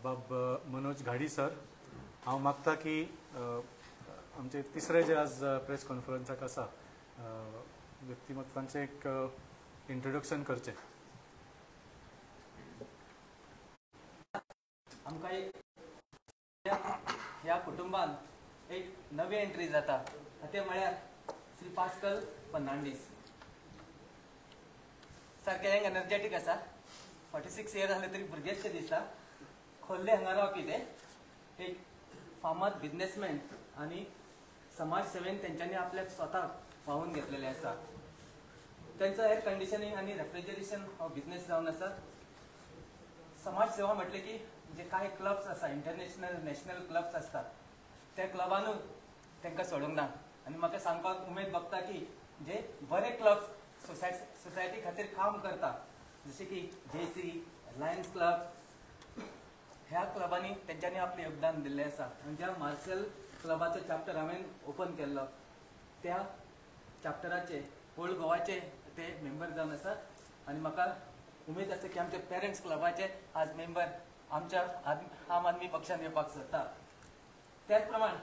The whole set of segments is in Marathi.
बाब मनोज घाडी सर, हांव मागता की आमचे तिसरे जे आज प्रेस कॉन्फरन्साक आसा व्यक्तिमत्वांचे एक इंट्रोडक्शन करचें. आमकां ह्या कुटुंबान एक नवी एंट्री जाता ते म्हळ्यार श्री पास्कल फर्नांडीस. सारकें यंग एनर्जेटीक आसा. 46 इयर्स जाले तरी भुरगेशे दिसता. खोर्ले हांगा रावपी ते एक फामाद बिझनेसमॅन आनी समाज सेवेन तेंच्यांनी आपल्याक स्वताक वाहून घेतलेले आसा. त्यांचो एअर कंडिशनिंग आनी रेफ्रिजरेशन हो बिझनेस जावन आसा. समाज सेवा म्हटले की जे कांय क्लब्स आसा, इंटरनॅशनल नॅशनल क्लब्स आसतात, त्या क्लबानूच तांकां सोडूंक ना. आनी म्हाका सांगपाक उमेद भोगता की जे बरे क्लब्स सोसायटी खातीर काम करता, जशे की JC, लायन्स क्लब, ह्या क्लबांनी तेंच्यांनी आपलें योगदान दिल्लें आसा. आनी ज्या मार्शल क्लबाचो चॅप्टर हांवें ओपन केल्लो, त्या चॅप्टराचे ओल्ड गोवाचे ते मेंबर जावन आसा. आनी म्हाका उमेद आसा की आमच्या पेरंट्स क्लबाचे आज मेंबर आमच्या आम आदमी पक्षान येवपाक सोदता. त्याच प्रमाण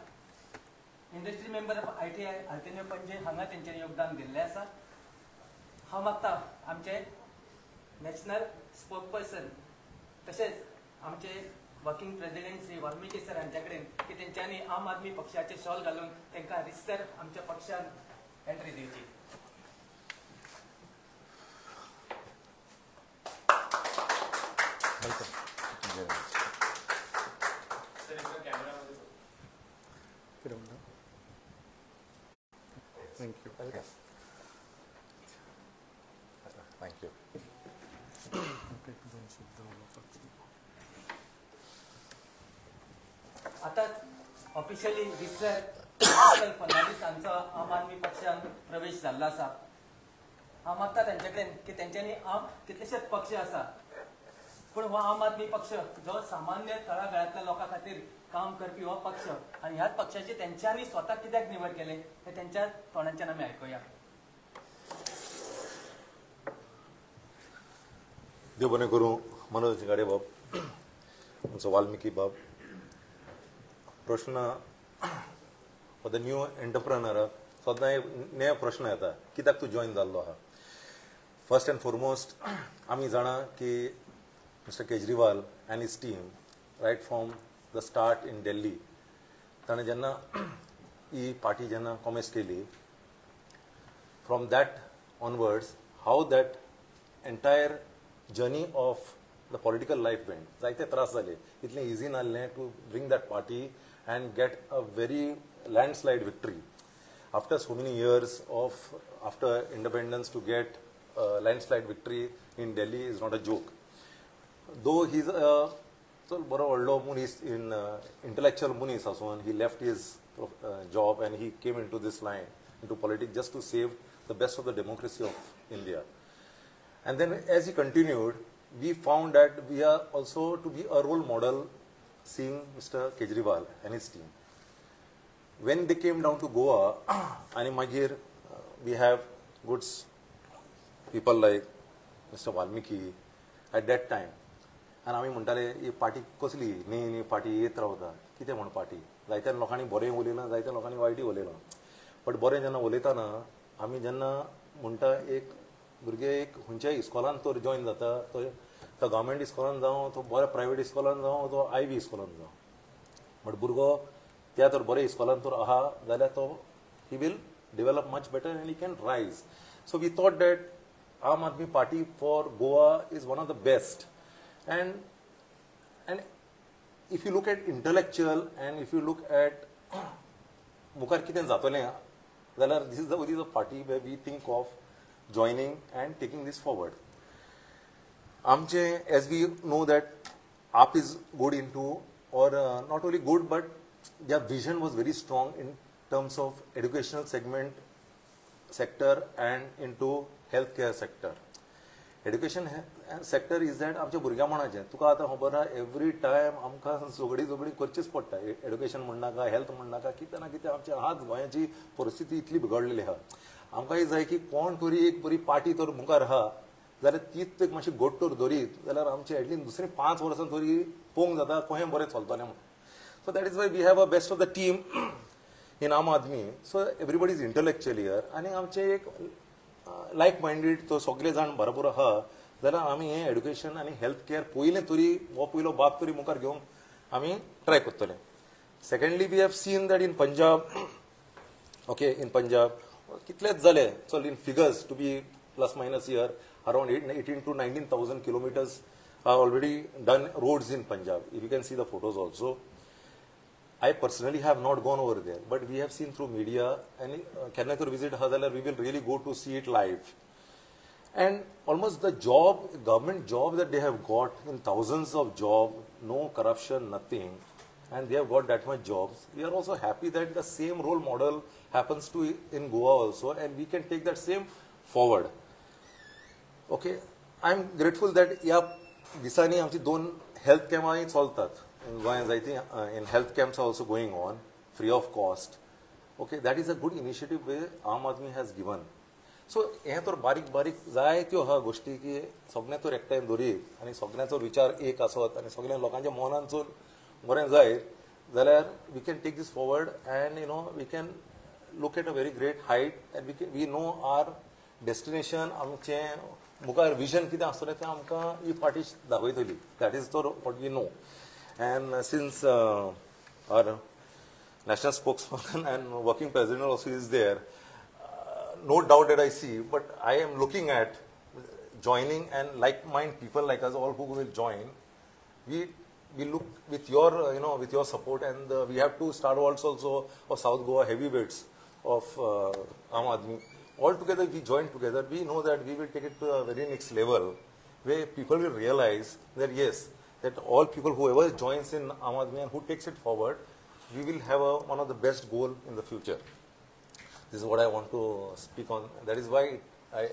इंडस्ट्री मेंबर ऑफ ITI आल्तिन्यो पणजे हांगा तेंच्यांनी योगदान दिल्लें आसा. हांव मागता आमचे नॅशनल स्पोक्सपर्सन तशेंच आमचे working president Shri Valmiki sir हांचे कडेन की तेंच्यांनी आम आदमी पक्षाचे शॉल घालून तांकां रिसर आमच्या पक्षान एंट्री दिवची. Thank you. Thank you. आताच ऑफिशियली रिसर पास्कल फर्नांडीस हांचो आम आदमी पक्षान प्रवेश जाल्लो आसा. हांव मागता तेंचे कडेन की तेंच्यांनी कितलेशेच पक्ष आसा, पूण हो आम आदमी पक्ष जो सामान्य तळागाळांतल्या लोकां खातीर काम करपी हो पक्ष, आनी ह्याच पक्षाची तेंच्यांनी स्वताक कित्याक निवड केले हे तेंच्या तोंडाच्यान आमी आयकुया. देव बरें करूं. मनोज गाडे बाब, आमचो वाल्मिकी बाब, प्रश्न फॉर द न्यू एंटरप्रेनराक सदां एक नवे प्रश्न येता, कित्याक तूं जॉयन जाल्लो आहा. फर्स्ट एंड फॉरमोस्ट आमी जाणा की mister Kejriwal and his team right from the start in Delhi ताणें जेन्ना ही पार्टी जेन्ना कॉमेस केली, from that onwards how that entire journey of the political life went. जायते त्रास जाले. इतलें इजी नासलें to bring that party and get a very landslide victory. After so many years of after independence, to get a landslide victory in Delhi is not a joke. Though he's a baro odlo munis in intellectual munis asun, he left his job and he came into this line, into politics, just to save the best of the democracy of India. And then as he continued, we found that we are also to be a role model, seeing Mr. Kejriwal and his team. When they came down to Goa, and Magir, we have good people like Mr. Valmiki at that time. And आमी म्हणटाले ही पार्टी कसली न्ही पार्टी येत रावता कितें म्हण पार्टी. जायत्या लोकांनी बरें उलयलां, जायत्या लोकांनी वायटूय उलयलां. बट बरें जेन्ना उलयतना आमी जेन्ना म्हणटा एक भुरगे एक खंयच्याय इस्कॉलान तर जॉयन जाता, तो गव्हर्मेंट इस्कॉलान जावं, तो बऱ्या प्रायवेट इस्कॉलान जावं, तो IB इस्कॉलान जावं, बट भुरगो त्या तर बऱ्या इस्कॉलान तर आहा जाल्यार तो he will develop much better and he can rise. So we thought that Aam Aadmi Party for Goa is one of the best. and if you look at intellectual and if you look at मुखार कितें जातलें जाल्यार this is the party where we think of joining and taking this forward. आमचे, as we know that AAP is good into, or not only good, but their vision was very strong in terms of educational sector and into healthcare sector. Education sector is that आमच्या भुरग्यां मनाचें. तुका आतां खबर आहा एवरी टायम आमकां झगडी करचीच पडटा. एड्युकेशन म्हणनाका, हेल्थ म्हणनाका, कितें ना कितें आमच्या आज गोंयाची परिस्थिती इतली बिगडलेली आहा. आमकां जाय की कोण तरी एक बरी पार्टी तर मुखार आहा जाल्यार तीच एक मातशी गोट्टूर धरीत जाल्यार आमची एटलीस्ट दुसरी 5 वर्सां तरी पळोवंक जाता खंय बरें चलतलें म्हणून. So that is why we have a best of the team in Aam Aadmi. So everybody is intellectual here आनी आमचे एक लायक मायंडेड तो सगळे जाण बरोबर आहा जाल्यार आमी हें एड्युकेशन आनी हेल्थ केअर पयलें तरी हो पयलो बाब तरी मुखार घेवंक आमी ट्राय करतले. Secondly we have seen that in Punjab, okay, in Punjab कितलेच जाले चल in figures to be plus minus here around 18 to 19,000 kilometers are already done roads in Punjab. If you can see the photos also. I personally have not gone over there, but we have seen through media and can I visit Hadalar, we will really go to see it live. And almost the job, government job that they have got in thousands of job, no corruption, nothing, and they have got that much jobs. We are also happy that the same role model happens to in Goa also, and we can take that same forward. Okay, I am grateful that ह्या दिसांनी आमची 2 हेल्थ कॅम्पांय चलतात in गोंयांत. I think in health camps are also going on free of cost. Okay, that is a good initiative where Aam Aadmi has given. So हे तर बारीक बारीक जायत्यो आहा गोष्टी की सगळ्यांचो एकठांय धरीत आनी सगळ्यांचो विचार एक आसत आनी सगळ्या लोकांच्या मनांचो बरें जायत जाल्यार we can take this forward and you know we can look at a very great height and we know our destination. आमचें मुखार विजन कितें आसतलें तें आमकां ही पार्टी दाखयतली. दॅट इज तर what we know. And since our national spokesman and working president also is there, no doubt that I see, but I am looking at joining and like-minded people like us all who will join. We look with your with your support, and we have two star awards also of South Goa heavyweights of Aam Aadmi. All together, we join together. We know that we will take it to a very next level, where people will realize that yes, that all people, whoever joins in Aam Aadmi and who takes it forward, we will have one of the best goal in the future. This is what I want to speak on. That is why I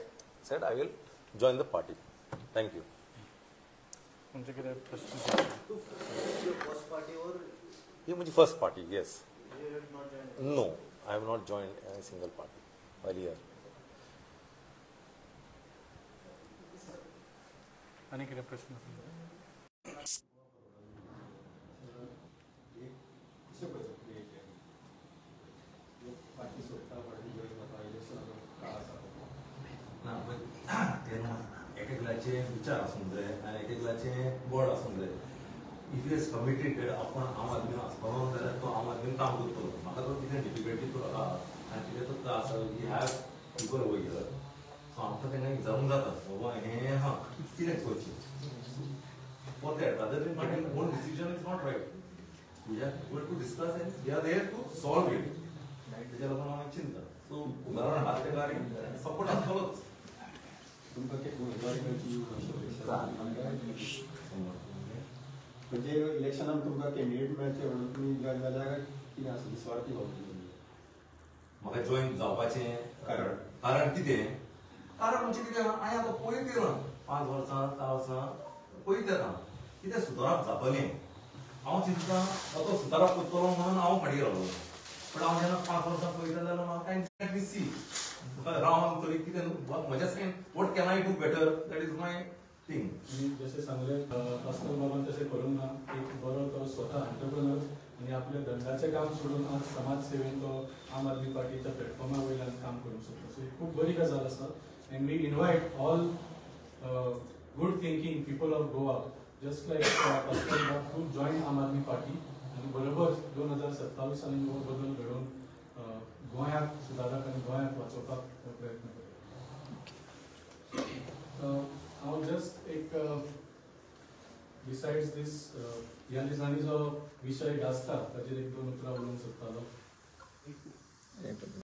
said I will join the party. Thank you. First party or? Yeah, my first party. Yes. You have not joined? No, I have not joined a single party earlier. आणि कितें प्रश्न एकल्याचे विचार आसूंक जाय आनी एकल्याचे बळ आसूंक जाय. इफ इज कमिटेड आपण आम आदमी आसतलो जाल्यार तो आम आदमीन काम करतलो. म्हाका तो कितें डिफिकल्टी तो आहा आनी कितें तो त्रास we have people over. So आमकां तेंकां जावंक जाता बाबा हें हां कितें करचें. For that, rather than taking own decision is not right. We are able to discuss and we are there to solve it. त्याच्या लोकांना चिंता. So उदाहरण हात तेकारी सपोर्ट आसतलोच. तुमकां ते उमेदवारी मेळची म्हणजे इलेक्शनाक तुमकां कॅन्डिडेट मेळचे म्हणून तुमी जॉइन जाल्या काय कितें आसा दिसवार्थी भावना? म्हाका जॉइन जावपाचें कारण कितें? कारण म्हणजे कितें हांवें आतां पळयत येयलां 5 वर्सां 10 वर्सां पळयत येता कितें सुदारप जातलें. हांव चिंततां तो सुदारप करतलो म्हणून हांव फाटीं रावलो. पण हांव जेन्ना 5 वर्सां पळयता जाल्यार म्हाका कांय सी रावन तरी कितें म्हज्या सायन what can I do better. That is my thing. जशें सांगलें पर्सनल बाबान तशें करूंक ना. एक बरो तो स्वता एंटरप्रेनर आनी आपल्या धंद्याचें काम सोडून आज समाज सेवेन तो आम आदमी पार्टीच्या प्लॅटफॉर्मा वयल्यान काम करूंक सोदता. सो ही खूब बरी गजाल आसा. And we invite all good thinking people of Goa, just like to join Aam Aadmi Party आणि बरोबर 2027 साली हो बदल घडोवन गोंयाक सुदारक आनी गोंयाक वाचोवपाक प्रयत्न करता. हांव जस्ट एक बिसायड्स दीस ह्या दिसांनी जो विशय गाजता ताचेर एक 2 उतरां उलोवंक सोदतालो.